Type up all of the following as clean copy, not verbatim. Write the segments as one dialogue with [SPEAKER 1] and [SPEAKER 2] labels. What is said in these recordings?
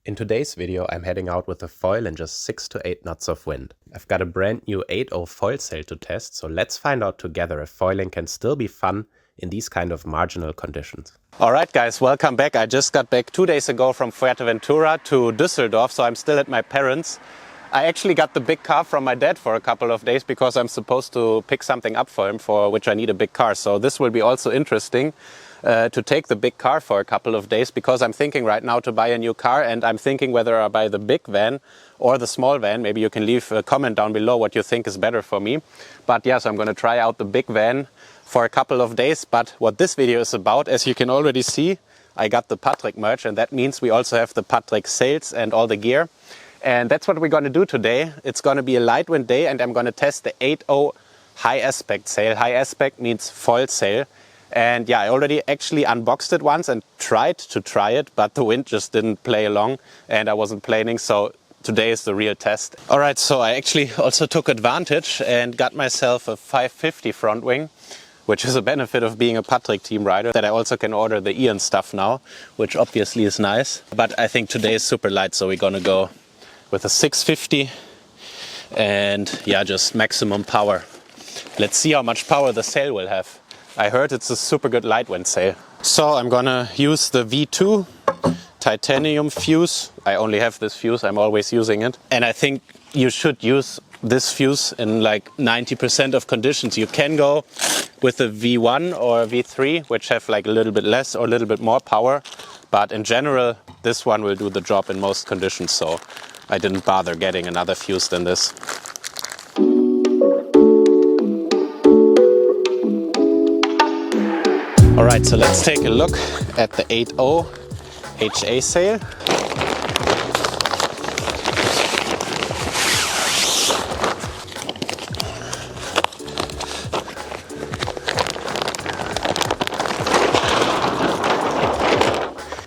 [SPEAKER 1] In today's video, I'm heading out with a foil and just 6 to 8 knots of wind. I've got a brand new 8.0 foil sail to test, so let's find out together if foiling can still be fun in these kind of marginal conditions. Alright guys, welcome back. I just got back 2 days ago from Fuerteventura to Düsseldorf, so I'm still at my parents'. I actually got the big car from my dad for a couple of days because I'm supposed to pick something up for him for which I need a big car. So this will be also interesting. To take the big car for a couple of days because I'm thinking right now to buy a new car, and I'm thinking whether I buy the big van or the small van. Maybe you can leave a comment down below what you think is better for me. But yes, I'm going to try out the big van for a couple of days. But what this video is about, as you can already see, I got the Patrick merch, and that means we also have the Patrick sails and all the gear. And that's what we're going to do today. It's going to be a light wind day, and I'm going to test the 8.0 high aspect sail. High aspect means foil sail. And yeah, I already actually unboxed it once and tried to try it, but the wind just didn't play along and I wasn't planing, so today is the real test. Alright, so I actually also took advantage and got myself a 550 front wing, which is a benefit of being a Patrick team rider, that I also can order the Ian stuff now, which obviously is nice. But I think today is super light, so we're gonna go with a 650 and yeah, just maximum power. Let's see how much power the sail will have. I heard it's a super good light wind sail. So I'm gonna use the V2 titanium fuse. I only have this fuse, I'm always using it. And I think you should use this fuse in like 90% of conditions. You can go with a V1 or a V3, which have like a little bit less or a little bit more power. But in general, this one will do the job in most conditions. So I didn't bother getting another fuse than this. Alright, so let's take a look at the 8.0 HA sail.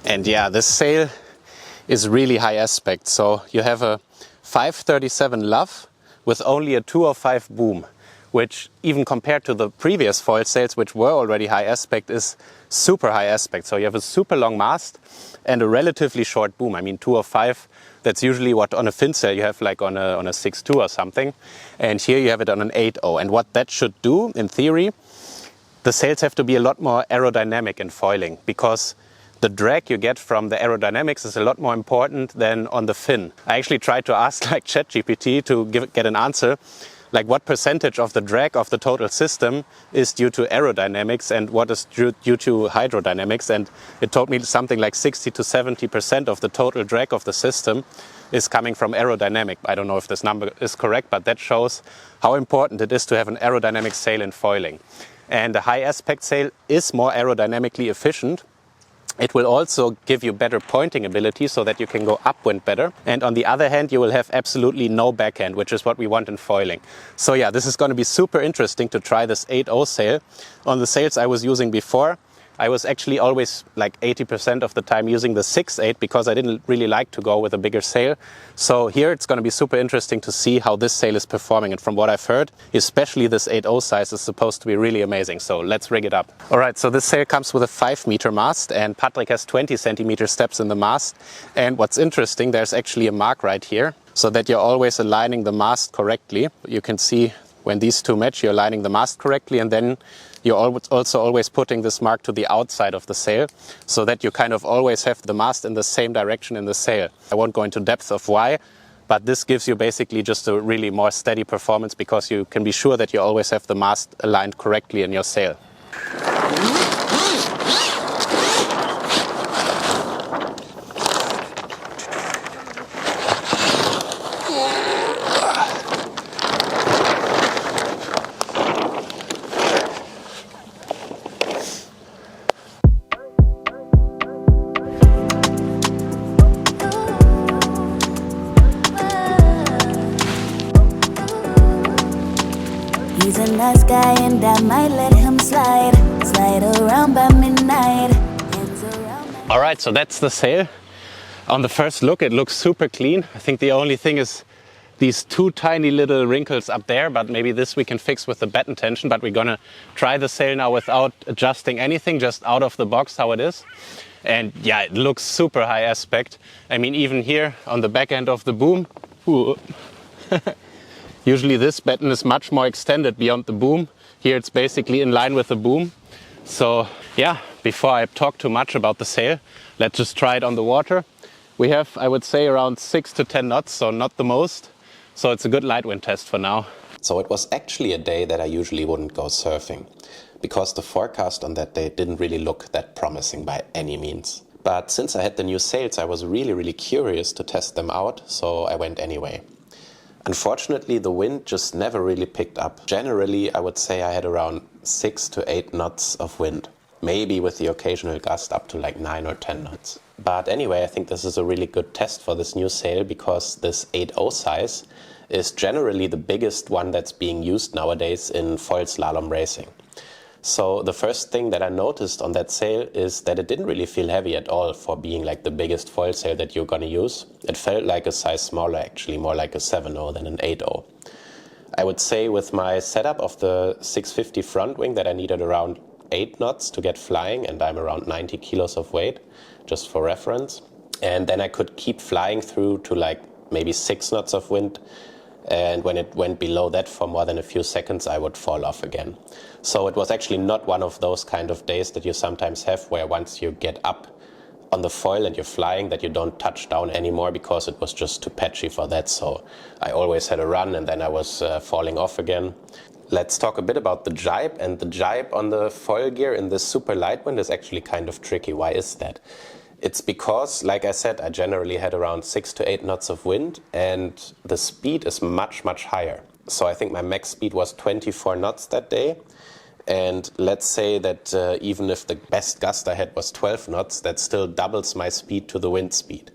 [SPEAKER 1] And yeah, this sail is really high aspect. So you have a 537 luff with only a 205 boom, which even compared to the previous foil sails, which were already high aspect, is super high aspect. So you have a super long mast and a relatively short boom. I mean, 205, that's usually what on a fin sail you have like on a 6.2 or something. And here you have it on an 8.0. And what that should do, in theory, the sails have to be a lot more aerodynamic in foiling, because the drag you get from the aerodynamics is a lot more important than on the fin. I actually tried to ask like ChatGPT to get an answer. Like what percentage of the drag of the total system is due to aerodynamics and what is due to hydrodynamics, and it told me something like 60 to 70% of the total drag of the system is coming from aerodynamic. I don't know if this number is correct, but that shows how important it is to have an aerodynamic sail in foiling. And a high aspect sail is more aerodynamically efficient. It will also give you better pointing ability so that you can go upwind better. And on the other hand, you will have absolutely no backhand, which is what we want in foiling. So yeah, this is going to be super interesting to try this 8.0 sail. On the sails I was using before, I was actually always like 80% of the time using the 6.8 because I didn't really like to go with a bigger sail. So here it's going to be super interesting to see how this sail is performing. And from what I've heard, especially this 8.0 size is supposed to be really amazing. So let's rig it up. Alright, so this sail comes with a 5-meter mast, and Patrick has 20 centimeter steps in the mast. And what's interesting, there's actually a mark right here so that you're always aligning the mast correctly. You can see when these two match, you're aligning the mast correctly, and then you're also always putting this mark to the outside of the sail so that you kind of always have the mast in the same direction in the sail. I won't go into depth of why, but this gives you basically just a really more steady performance because you can be sure that you always have the mast aligned correctly in your sail.
[SPEAKER 2] He's a nice guy and I might let him slide around by midnight.
[SPEAKER 1] Alright, so that's the sail. On the first look, it looks super clean. I think the only thing is these two tiny little wrinkles up there, but maybe this we can fix with the batten tension. But we're gonna try the sail now without adjusting anything, just out of the box how it is. And yeah, it looks super high aspect. I mean, even here on the back end of the boom, usually this batten is much more extended beyond the boom. Here it's basically in line with the boom. So yeah, before I talk too much about the sail, let's just try it on the water. We have, I would say, around 6 to 10 knots, so not the most. So it's a good light wind test for now.
[SPEAKER 3] So it was actually a day that I usually wouldn't go surfing, because the forecast on that day didn't really look that promising by any means. But since I had the new sails, I was really curious to test them out, so I went anyway. Unfortunately, the wind just never really picked up. Generally, I would say I had around 6 to 8 knots of wind, maybe with the occasional gust up to like 9 or 10 knots. But anyway, I think this is a really good test for this new sail, because this 8.0 size is generally the biggest one that's being used nowadays in foil slalom racing. So the first thing that I noticed on that sail is that it didn't really feel heavy at all for being like the biggest foil sail that you're gonna use. It felt like a size smaller, actually, more like a 7.0 than an 8.0. I would say with my setup of the 650 front wing that I needed around 8 knots to get flying, and I'm around 90 kilos of weight, just for reference. And then I could keep flying through to like maybe 6 knots of wind. And when it went below that for more than a few seconds, I would fall off again. So it was actually not one of those kind of days that you sometimes have where once you get up on the foil and you're flying that you don't touch down anymore, because it was just too patchy for that. So I always had a run and then I was falling off again. Let's talk a bit about the jibe. And the jibe on the foil gear in this super light wind is actually kind of tricky. Why is that? It's because, like I said, I generally had around 6 to 8 knots of wind, and the speed is much higher. So I think my max speed was 24 knots that day. And let's say that even if the best gust I had was 12 knots, that still doubles my speed to the wind speed.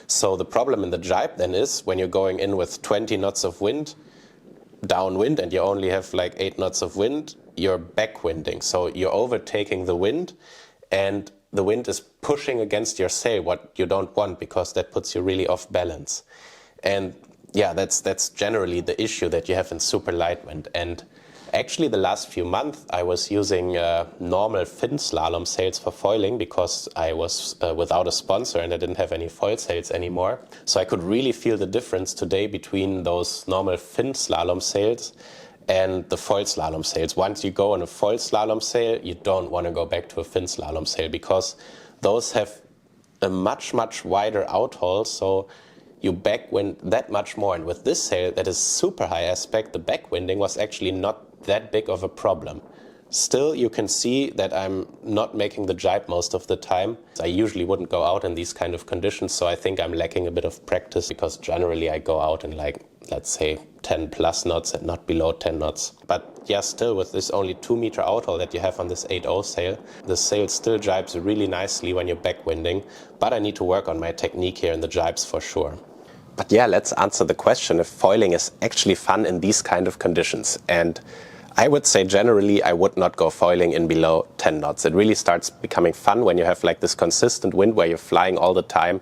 [SPEAKER 3] So the problem in the jibe then is when you're going in with 20 knots of wind, downwind, and you only have like 8 knots of wind, you're backwinding. So you're overtaking the wind, and the wind is pushing against your sail, what you don't want, because that puts you really off balance. And yeah, that's generally the issue that you have in super light wind. And actually the last few months I was using normal fin slalom sails for foiling, because I was without a sponsor and I didn't have any foil sails anymore. So I could really feel the difference today between those normal fin slalom sails and the foil slalom sails. Once you go on a foil slalom sail, you don't want to go back to a fin slalom sail, because those have a much wider outhaul, so you backwind that much more. And with this sail that is super high aspect, the backwinding was actually not that big of a problem. Still, you can see that I'm not making the jibe most of the time. I usually wouldn't go out in these kind of conditions, so I think I'm lacking a bit of practice, because generally I go out in like, let's say, 10 plus knots and not below 10 knots. But yeah, still with this only 2 meter outhaul that you have on this 8.0 sail, the sail still jibes really nicely when you're backwinding, but I need to work on my technique here in the jibes for sure. But yeah, let's answer the question if foiling is actually fun in these kind of conditions. And I would say generally I would not go foiling in below 10 knots. It really starts becoming fun when you have like this consistent wind where you're flying all the time.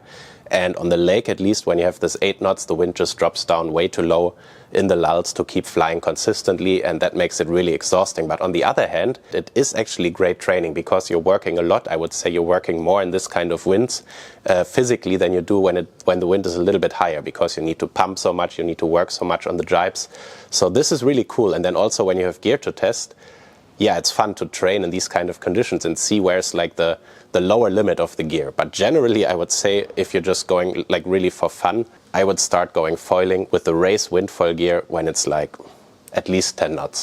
[SPEAKER 3] And on the lake, at least, when you have this 8 knots, the wind just drops down way too low in the lulls to keep flying consistently, and that makes it really exhausting. But on the other hand, it is actually great training, because you're working a lot. I would say you're working more in this kind of winds physically than you do when the wind is a little bit higher, because you need to pump so much, you need to work so much on the jibes. So this is really cool. And then also when you have gear to test, yeah, it's fun to train in these kind of conditions and see where's like the lower limit of the gear. But generally, I would say if you're just going like really for fun, I would start going foiling with the race wind foil gear when it's like at least 10 knots.